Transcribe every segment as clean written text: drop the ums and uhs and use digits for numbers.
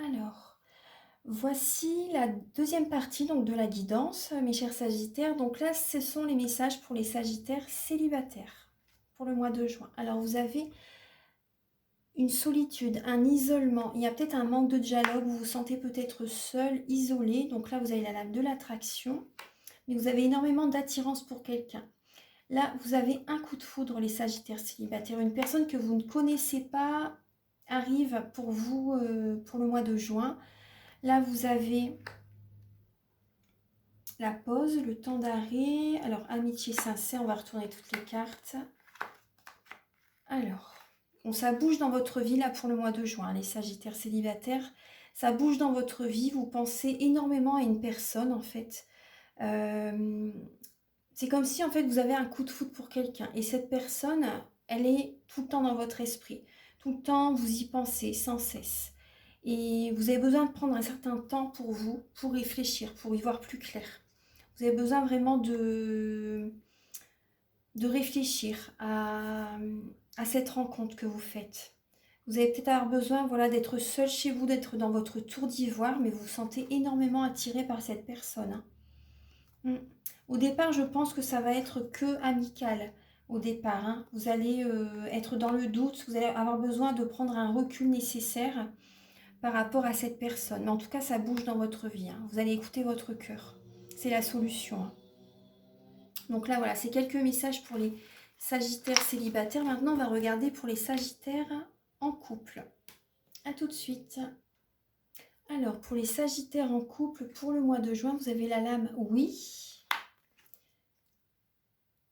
Alors, voici la deuxième partie donc de la guidance, mes chers Sagittaires. Donc là, ce sont les messages pour les Sagittaires célibataires pour le mois de juin. Alors, vous avez une solitude, un isolement. Il y a peut-être un manque de dialogue. Vous vous sentez peut-être seul, isolé. Donc là, vous avez la lame de l'attraction. Mais vous avez énormément d'attirance pour quelqu'un. Là, vous avez un coup de foudre, les Sagittaires célibataires. Une personne que vous ne connaissez pas arrive pour vous pour le mois de juin. Là, vous avez la pause, le temps d'arrêt. Alors, amitié sincère, on va retourner toutes les cartes. Alors, ça bouge dans votre vie là pour le mois de juin, les Sagittaires célibataires. Ça bouge dans votre vie, vous pensez énormément à une personne en fait. C'est comme si en fait vous avez un coup de foudre pour quelqu'un. Et cette personne, elle est tout le temps dans votre esprit. Tout le temps, vous y pensez sans cesse. Et vous avez besoin de prendre un certain temps pour vous, pour réfléchir, pour y voir plus clair. Vous avez besoin vraiment de réfléchir à cette rencontre que vous faites. Vous allez peut-être avoir besoin voilà, d'être seul chez vous, d'être dans votre tour d'ivoire, mais vous vous sentez énormément attiré par cette personne. Mm. Au départ, je pense que ça va être que amical. Au départ, hein. Vous allez être dans le doute, vous allez avoir besoin de prendre un recul nécessaire par rapport à cette personne. Mais en tout cas, ça bouge dans votre vie. Hein. Vous allez écouter votre cœur. C'est la solution. Hein. Donc là, voilà, c'est quelques messages pour les Sagittaires célibataires. Maintenant, on va regarder pour les Sagittaires en couple. A tout de suite. Alors, pour les Sagittaires en couple, pour le mois de juin, vous avez la lame oui.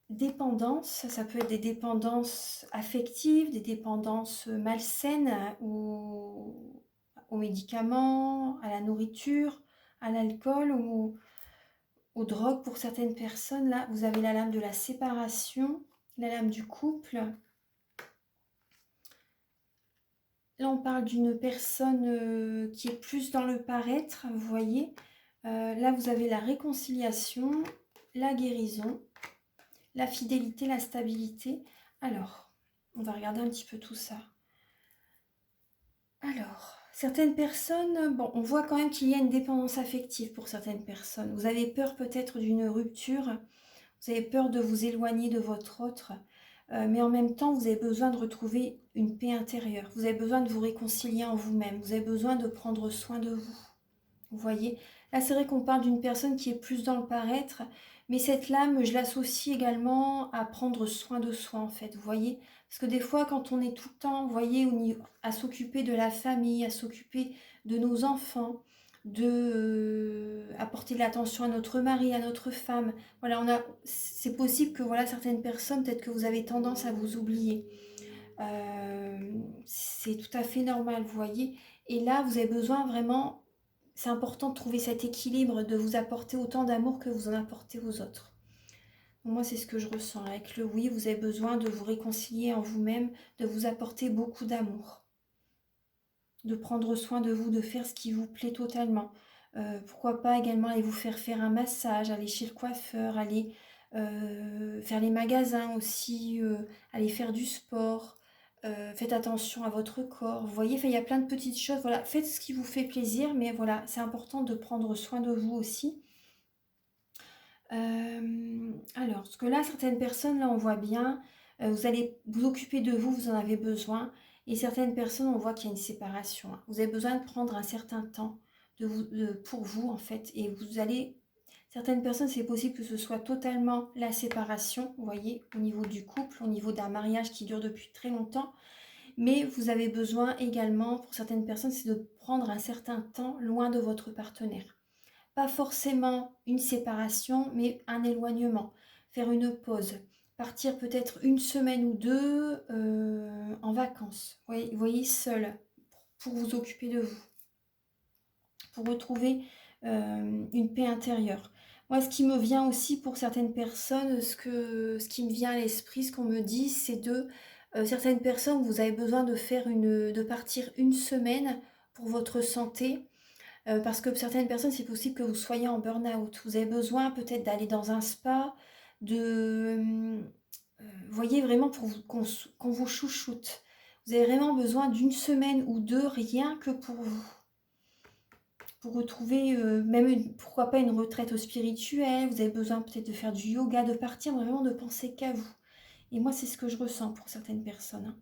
Dépendance, ça peut être des dépendances affectives, des dépendances malsaines ou aux médicaments, à la nourriture, à l'alcool ou aux drogues pour certaines personnes. Là, vous avez la lame de la séparation, la lame du couple. Là, on parle d'une personne qui est plus dans le paraître, vous voyez. Là, vous avez la réconciliation, la guérison, la fidélité, la stabilité. Alors, on va regarder un petit peu tout ça. Alors, certaines personnes, bon, on voit quand même qu'il y a une dépendance affective pour certaines personnes. Vous avez peur peut-être d'une rupture, vous avez peur de vous éloigner de votre autre, mais en même temps, vous avez besoin de retrouver une paix intérieure. Vous avez besoin de vous réconcilier en vous-même. Vous avez besoin de prendre soin de vous. Vous voyez? Là, c'est vrai qu'on parle d'une personne qui est plus dans le paraître, mais cette lame, je l'associe également à prendre soin de soi, en fait. Vous voyez? Parce que des fois, quand on est tout le temps, vous voyez, à s'occuper de la famille, à s'occuper de nos enfants, de apporter de l'attention à notre mari, à notre femme. Voilà, c'est possible que voilà certaines personnes, peut-être que vous avez tendance à vous oublier. C'est tout à fait normal, vous voyez. Et là, vous avez besoin vraiment, c'est important de trouver cet équilibre, de vous apporter autant d'amour que vous en apportez aux autres. Moi, c'est ce que je ressens. Avec le oui, vous avez besoin de vous réconcilier en vous-même, de vous apporter beaucoup d'amour, de prendre soin de vous, de faire ce qui vous plaît totalement. Pourquoi pas également aller vous faire un massage, aller chez le coiffeur, aller faire les magasins aussi, aller faire du sport. Faites attention à votre corps. Vous voyez, il y a plein de petites choses. Voilà, faites ce qui vous fait plaisir, mais voilà, c'est important de prendre soin de vous aussi. Alors, parce que là, certaines personnes, là, on voit bien, vous allez vous occuper de vous, vous en avez besoin. Et certaines personnes, on voit qu'il y a une séparation. Hein. Vous avez besoin de prendre un certain temps pour vous, en fait. Et vous allez... Certaines personnes, c'est possible que ce soit totalement la séparation, vous voyez, au niveau du couple, au niveau d'un mariage qui dure depuis très longtemps. Mais vous avez besoin également, pour certaines personnes, c'est de prendre un certain temps loin de votre partenaire. Pas forcément une séparation, mais un éloignement. Faire une pause. Partir peut-être une semaine ou deux en vacances. Vous voyez, seul, pour vous occuper de vous. Pour retrouver une paix intérieure. Moi, ce qui me vient aussi pour certaines personnes, ce qui me vient à l'esprit, ce qu'on me dit, c'est de certaines personnes, vous avez besoin de partir une semaine pour votre santé. Parce que certaines personnes, c'est possible que vous soyez en burn-out. Vous avez besoin peut-être d'aller dans un spa, vous voyez, vraiment pour qu'on vous chouchoute. Vous avez vraiment besoin d'une semaine ou deux, rien que pour vous. pour retrouver même, pourquoi pas une retraite spirituelle. Vous avez besoin peut-être de faire du yoga, de partir, vraiment de penser qu'à vous. Et moi, c'est ce que je ressens pour certaines personnes, hein.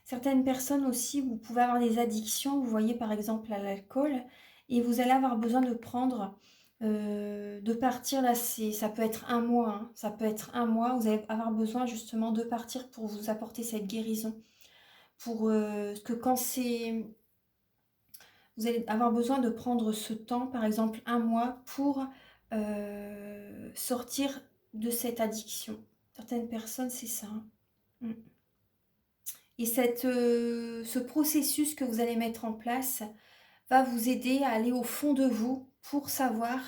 Certaines personnes aussi, vous pouvez avoir des addictions, vous voyez par exemple à l'alcool, et vous allez avoir besoin de prendre, de partir là, ça peut être un mois, hein, ça peut être un mois, vous allez avoir besoin justement de partir pour vous apporter cette guérison. Pour que quand c'est... Vous allez avoir besoin de prendre ce temps, par exemple un mois, pour sortir de cette addiction. Certaines personnes, c'est ça, hein. Mm. Et ce processus que vous allez mettre en place va vous aider à aller au fond de vous pour savoir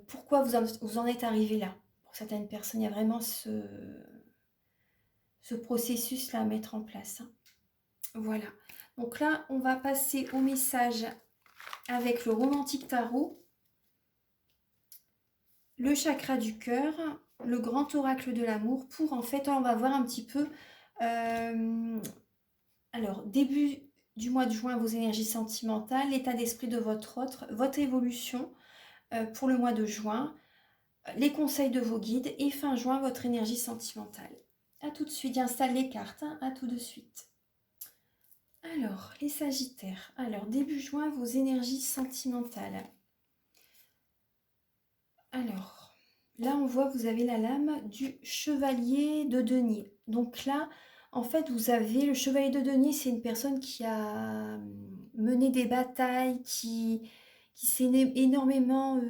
pourquoi vous en êtes arrivé là. Pour certaines personnes, il y a vraiment ce processus-là à mettre en place, hein. Voilà. Donc là, on va passer au message avec le romantique tarot, le chakra du cœur, le grand oracle de l'amour, pour en fait, on va voir un petit peu... alors, début du mois de juin, vos énergies sentimentales, l'état d'esprit de votre évolution pour le mois de juin, les conseils de vos guides et fin juin, votre énergie sentimentale. A tout de suite, j'installe les cartes, hein, à tout de suite. Alors, les Sagittaires. Alors, début juin, vos énergies sentimentales. Alors, là, on voit que vous avez la lame du chevalier de denier. Donc là, en fait, vous avez le chevalier de denier, c'est une personne qui a mené des batailles, qui s'est énormément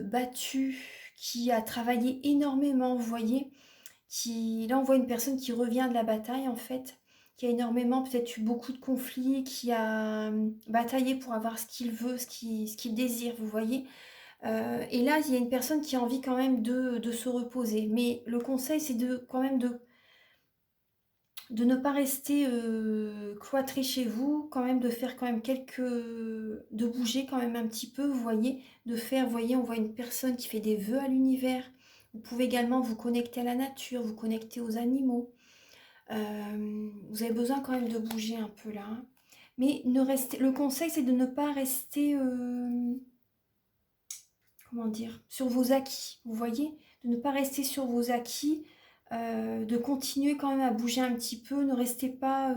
battue, qui a travaillé énormément, vous voyez. Là, on voit une personne qui revient de la bataille, en fait, qui a énormément, peut-être eu beaucoup de conflits, qui a bataillé pour avoir ce qu'il veut, ce qu'il désire, vous voyez. Et là, il y a une personne qui a envie quand même de se reposer. Mais le conseil, c'est quand même de ne pas rester cloîtré chez vous, quand même de faire quand même de bouger quand même un petit peu, vous voyez, vous voyez, on voit une personne qui fait des vœux à l'univers. Vous pouvez également vous connecter à la nature, vous connecter aux animaux. Vous avez besoin quand même de bouger un peu là, hein. Mais le conseil, c'est de ne pas rester... comment dire, sur vos acquis, vous voyez, de ne pas rester sur vos acquis, de continuer quand même à bouger un petit peu, ne restez pas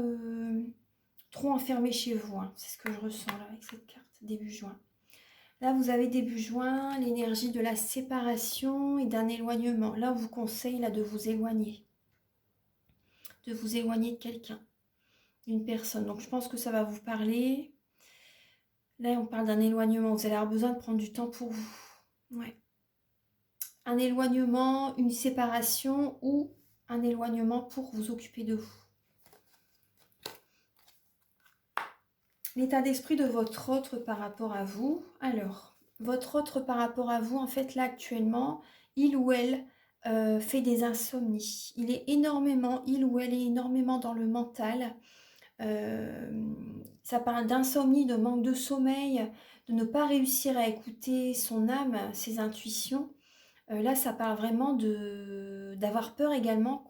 trop enfermé chez vous, hein. C'est ce que je ressens là avec cette carte, début juin. Là, vous avez début juin, l'énergie de la séparation et d'un éloignement. Là, on vous conseille là, de vous éloigner de quelqu'un, d'une personne. Donc, je pense que ça va vous parler. Là, on parle d'un éloignement. Vous allez avoir besoin de prendre du temps pour vous. Ouais. Un éloignement, une séparation ou un éloignement pour vous occuper de vous. L'état d'esprit de votre autre par rapport à vous. Alors, votre autre par rapport à vous, en fait, là, actuellement, il ou elle fait des insomnies. Il ou elle est énormément dans le mental. Ça parle d'insomnie, de manque de sommeil, de ne pas réussir à écouter son âme, ses intuitions. Là, ça parle vraiment d'avoir peur également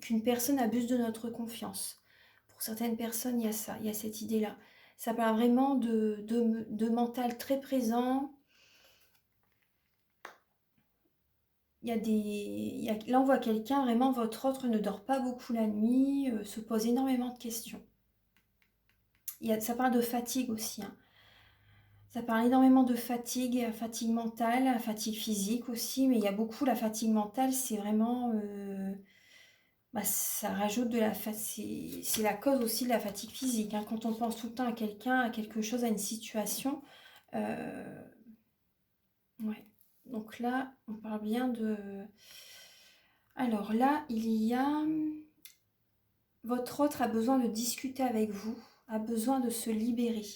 qu'une personne abuse de notre confiance. Pour certaines personnes, il y a ça, il y a cette idée-là. Ça parle vraiment de mental très présent. Là, on voit quelqu'un, vraiment, votre autre ne dort pas beaucoup la nuit, se pose énormément de questions. Ça parle de fatigue aussi, hein. Ça parle énormément de fatigue, fatigue mentale, fatigue physique aussi, mais il y a beaucoup la fatigue mentale, c'est vraiment... ça rajoute de la fatigue, c'est la cause aussi de la fatigue physique, hein. Quand on pense tout le temps à quelqu'un, à quelque chose, à une situation, ouais. Donc là, on parle bien de... Alors là, votre autre a besoin de discuter avec vous, a besoin de se libérer,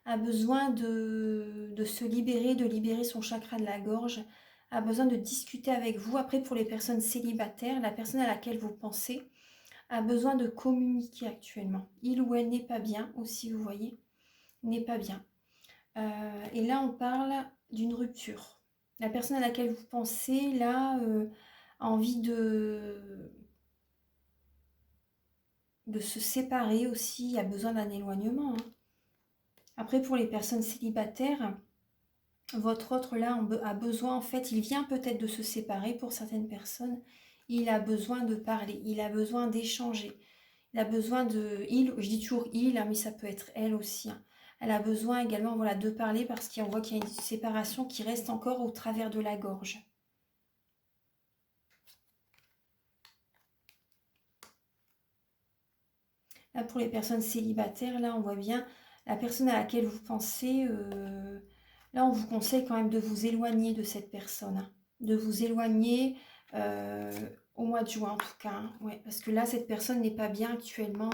a besoin de se libérer, de libérer son chakra de la gorge, a besoin de discuter avec vous. Après, pour les personnes célibataires, la personne à laquelle vous pensez a besoin de communiquer actuellement. Il ou elle n'est pas bien aussi, vous voyez, n'est pas bien. Et là, on parle d'une rupture. La personne à laquelle vous pensez, là, a envie de se séparer aussi, a besoin d'un éloignement, hein. Après, pour les personnes célibataires, votre autre là a besoin, en fait, il vient peut-être de se séparer pour certaines personnes. Il a besoin de parler, il a besoin d'échanger. Il a besoin de... Il, je dis toujours il, hein, mais ça peut être elle aussi, hein. Elle a besoin également, voilà, de parler parce qu'on voit qu'il y a une séparation qui reste encore au travers de la gorge. Là, pour les personnes célibataires, là, on voit bien la personne à laquelle vous pensez. Là, on vous conseille quand même de vous éloigner de cette personne, hein. De vous éloigner euh, au mois de juin, en tout cas, hein. Ouais, parce que là, cette personne n'est pas bien actuellement,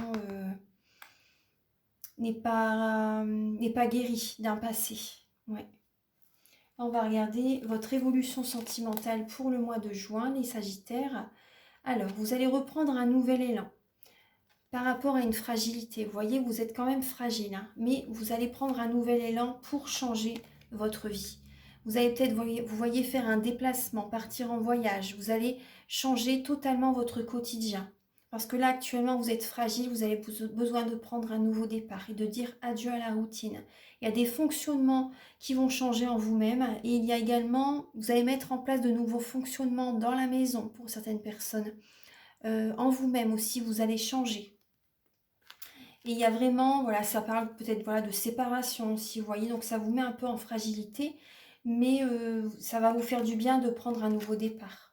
n'est pas guérie d'un passé. Ouais. On va regarder votre évolution sentimentale pour le mois de juin, les Sagittaires. Alors, vous allez reprendre un nouvel élan par rapport à une fragilité. Vous voyez, vous êtes quand même fragile, hein, mais vous allez prendre un nouvel élan pour changer votre vie. Vous allez peut-être, vous voyez, faire un déplacement, partir en voyage. Vous allez changer totalement votre quotidien. Parce que là, actuellement, vous êtes fragile, vous avez besoin de prendre un nouveau départ et de dire adieu à la routine. Il y a des fonctionnements qui vont changer en vous-même et il y a également, vous allez mettre en place de nouveaux fonctionnements dans la maison pour certaines personnes. En vous-même aussi, vous allez changer. Et il y a vraiment, voilà, ça parle peut-être voilà, de séparation aussi, vous voyez, donc ça vous met un peu en fragilité, mais ça va vous faire du bien de prendre un nouveau départ.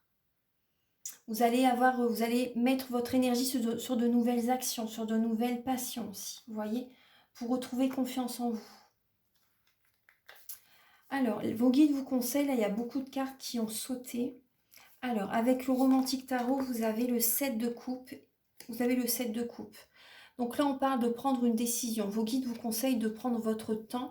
Vous allez mettre votre énergie sur de nouvelles actions, sur de nouvelles passions aussi, vous voyez, pour retrouver confiance en vous. Alors, vos guides vous conseillent, là il y a beaucoup de cartes qui ont sauté. Alors, avec le romantique tarot, vous avez le 7 de coupe, vous avez le 7 de coupe. Donc là, on parle de prendre une décision. Vos guides vous conseillent de prendre votre temps,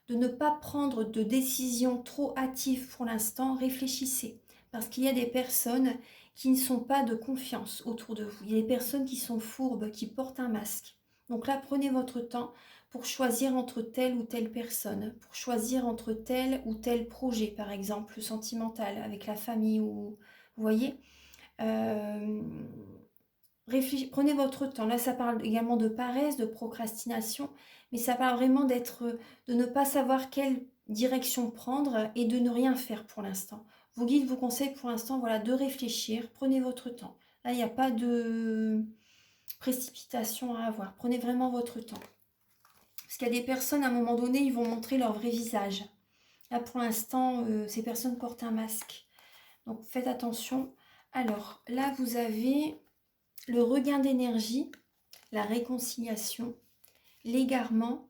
de ne pas prendre de décision trop hâtive pour l'instant. Réfléchissez. Parce qu'il y a des personnes qui ne sont pas de confiance autour de vous. Il y a des personnes qui sont fourbes, qui portent un masque. Donc là, prenez votre temps pour choisir entre telle ou telle personne, pour choisir entre tel ou tel projet, par exemple, sentimental, avec la famille, ou vous voyez. Prenez votre temps. Là, ça parle également de paresse, de procrastination, mais ça parle vraiment de ne pas savoir quelle direction prendre et de ne rien faire pour l'instant. Vos guides vous conseillent pour l'instant, voilà, de réfléchir. Prenez votre temps. Là, il n'y a pas de précipitation à avoir. Prenez vraiment votre temps. Parce qu'il y a des personnes, à un moment donné, ils vont montrer leur vrai visage. Là, pour l'instant, ces personnes portent un masque. Donc, faites attention. Alors, là, vous avez le regain d'énergie, la réconciliation, l'égarement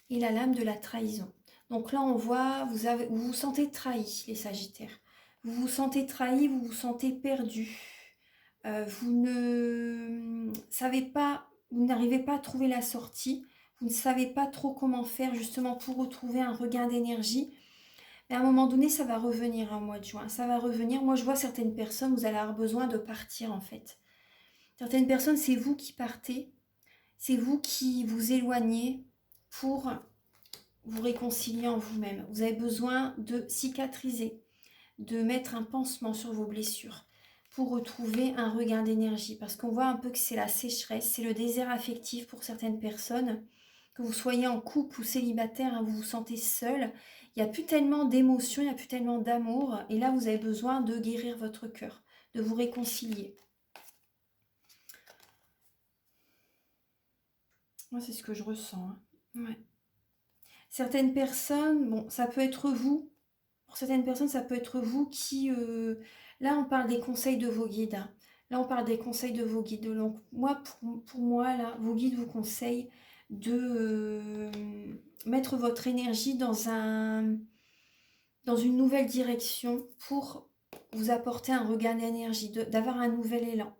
et la lame de la trahison. Donc là, on voit, vous vous sentez trahi, les Sagittaires. Vous vous sentez trahi, vous vous sentez perdu. Vous ne savez pas, vous n'arrivez pas à trouver la sortie. Vous ne savez pas trop comment faire justement pour retrouver un regain d'énergie. Mais à un moment donné, ça va revenir un mois de juin. Ça va revenir. Moi, je vois certaines personnes, vous allez avoir besoin de partir en fait. Certaines personnes, c'est vous qui partez. C'est vous qui vous éloignez pour vous réconcilier en vous-même. Vous avez besoin de cicatriser, de mettre un pansement sur vos blessures pour retrouver un regain d'énergie. Parce qu'on voit un peu que c'est la sécheresse, c'est le désert affectif pour certaines personnes. Que vous soyez en couple ou célibataire, hein, vous vous sentez seul. Il n'y a plus tellement d'émotions, il n'y a plus tellement d'amour. Et là, vous avez besoin de guérir votre cœur, de vous réconcilier. Moi, c'est ce que je ressens, hein. Ouais. Certaines personnes, bon, ça peut être vous. Pour certaines personnes, ça peut être vous qui... là, on parle des conseils de vos guides, hein. Là, on parle des conseils de vos guides. Donc, moi, pour moi, là, vos guides vous conseillent de mettre votre énergie dans une nouvelle direction pour vous apporter un regain d'énergie, d'avoir un nouvel élan.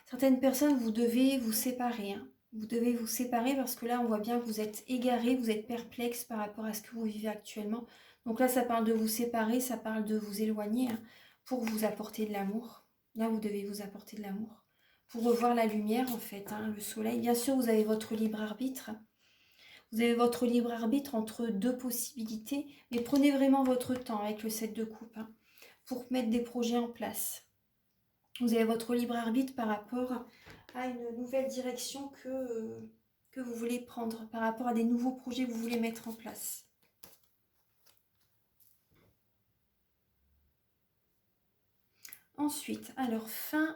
Certaines personnes, vous devez vous séparer, hein. Vous devez vous séparer parce que là, on voit bien que vous êtes égaré, vous êtes perplexe par rapport à ce que vous vivez actuellement. Donc là, ça parle de vous séparer, ça parle de vous éloigner, hein, pour vous apporter de l'amour. Là, vous devez vous apporter de l'amour. Pour revoir la lumière, en fait, hein, le soleil. Bien sûr, vous avez votre libre arbitre. Vous avez votre libre arbitre entre deux possibilités, mais prenez vraiment votre temps avec le 7 de coupe, hein, pour mettre des projets en place. Vous avez votre libre arbitre par rapport à une nouvelle direction que que vous voulez prendre par rapport à des nouveaux projets que vous voulez mettre en place. Ensuite, alors fin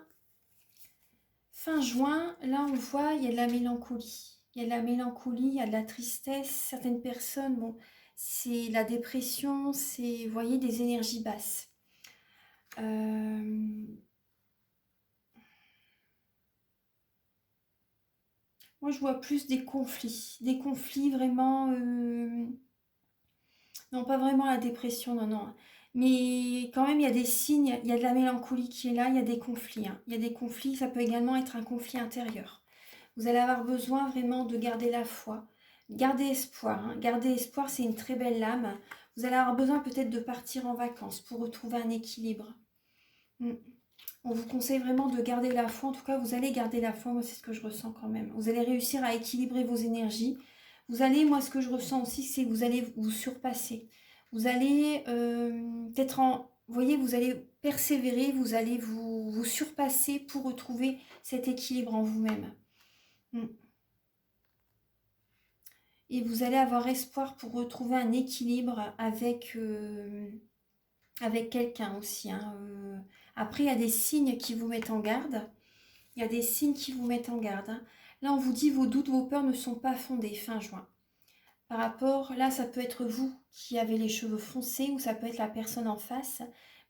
juin, là on voit, il y a de la mélancolie. Il y a de la mélancolie, il y a de la tristesse. Certaines personnes, bon, c'est la dépression, c'est, vous voyez, des énergies basses. Moi, je vois plus des conflits vraiment... Non, pas vraiment la dépression, non, non. Mais quand même, il y a des signes, il y a de la mélancolie qui est là, il y a des conflits, hein. Il y a des conflits, ça peut également être un conflit intérieur. Vous allez avoir besoin vraiment de garder la foi, garder espoir, hein. Garder espoir, c'est une très belle lame. Vous allez avoir besoin peut-être de partir en vacances pour retrouver un équilibre. Mm. On vous conseille vraiment de garder la foi. En tout cas, vous allez garder la foi. Moi, c'est ce que je ressens quand même. Vous allez réussir à équilibrer vos énergies. Vous allez, moi, ce que je ressens aussi, c'est que vous allez vous surpasser. Vous allez peut-être vous voyez, vous allez persévérer, vous allez vous surpasser pour retrouver cet équilibre en vous-même. Et vous allez avoir espoir pour retrouver un équilibre avec quelqu'un aussi, hein. Après, il y a des signes qui vous mettent en garde. Il y a des signes qui vous mettent en garde, hein. Là, on vous dit vos doutes, vos peurs ne sont pas fondés fin juin. Par rapport, là, ça peut être vous qui avez les cheveux foncés ou ça peut être la personne en face.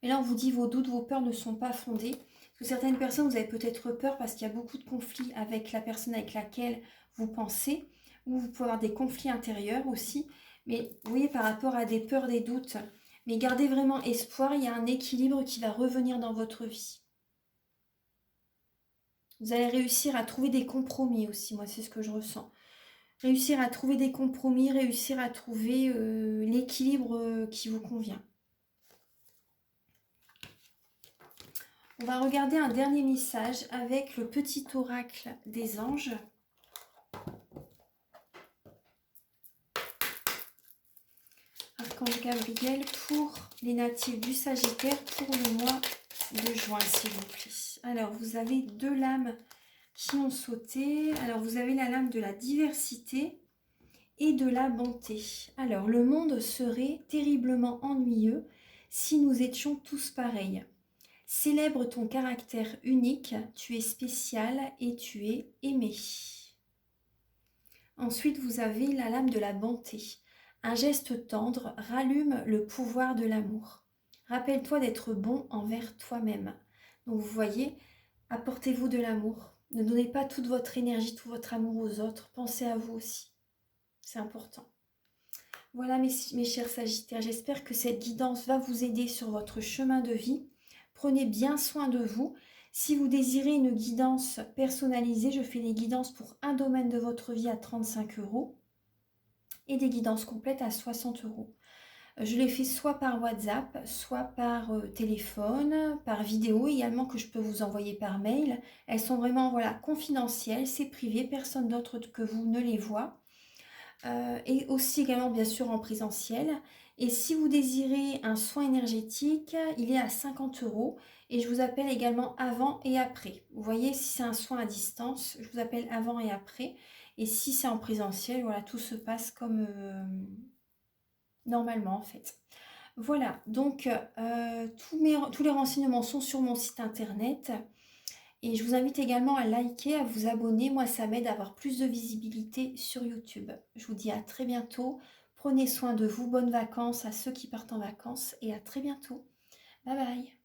Mais là, on vous dit vos doutes, vos peurs ne sont pas fondés. Parce que certaines personnes, vous avez peut-être peur parce qu'il y a beaucoup de conflits avec la personne avec laquelle vous pensez. Ou vous pouvez avoir des conflits intérieurs aussi. Mais vous voyez, par rapport à des peurs, des doutes. Mais gardez vraiment espoir, il y a un équilibre qui va revenir dans votre vie. Vous allez réussir à trouver des compromis aussi, moi c'est ce que je ressens. Réussir à trouver des compromis, réussir à trouver l'équilibre qui vous convient. On va regarder un dernier message avec le petit oracle des anges. Archange Gabriel pour les natifs du Sagittaire pour le mois de juin, s'il vous plaît. Alors, vous avez deux lames qui ont sauté. Alors, vous avez la lame de la diversité et de la bonté. Alors, le monde serait terriblement ennuyeux si nous étions tous pareils. Célèbre ton caractère unique, tu es spécial et tu es aimé. Ensuite, vous avez la lame de la bonté. Un geste tendre rallume le pouvoir de l'amour. Rappelle-toi d'être bon envers toi-même. Donc, vous voyez, apportez-vous de l'amour. Ne donnez pas toute votre énergie, tout votre amour aux autres. Pensez à vous aussi. C'est important. Voilà mes chers Sagittaires, j'espère que cette guidance va vous aider sur votre chemin de vie. Prenez bien soin de vous. Si vous désirez une guidance personnalisée, je fais les guidances pour un domaine de votre vie à 35 € et des guidances complètes à 60 €. Je les fais soit par WhatsApp, soit par téléphone, par vidéo également que je peux vous envoyer par mail. Elles sont vraiment confidentielles, c'est privé, personne d'autre que vous ne les voit. Et aussi également bien sûr en présentiel. Et si vous désirez un soin énergétique, il est à 50 € et je vous appelle également avant et après. Vous voyez, si c'est un soin à distance, je vous appelle avant et après. Et si c'est en présentiel, voilà, tout se passe comme normalement en fait. Voilà, donc tous les renseignements sont sur mon site internet. Et je vous invite également à liker, à vous abonner. Moi, ça m'aide à avoir plus de visibilité sur YouTube. Je vous dis à très bientôt. Prenez soin de vous. Bonnes vacances à ceux qui partent en vacances et à très bientôt. Bye bye.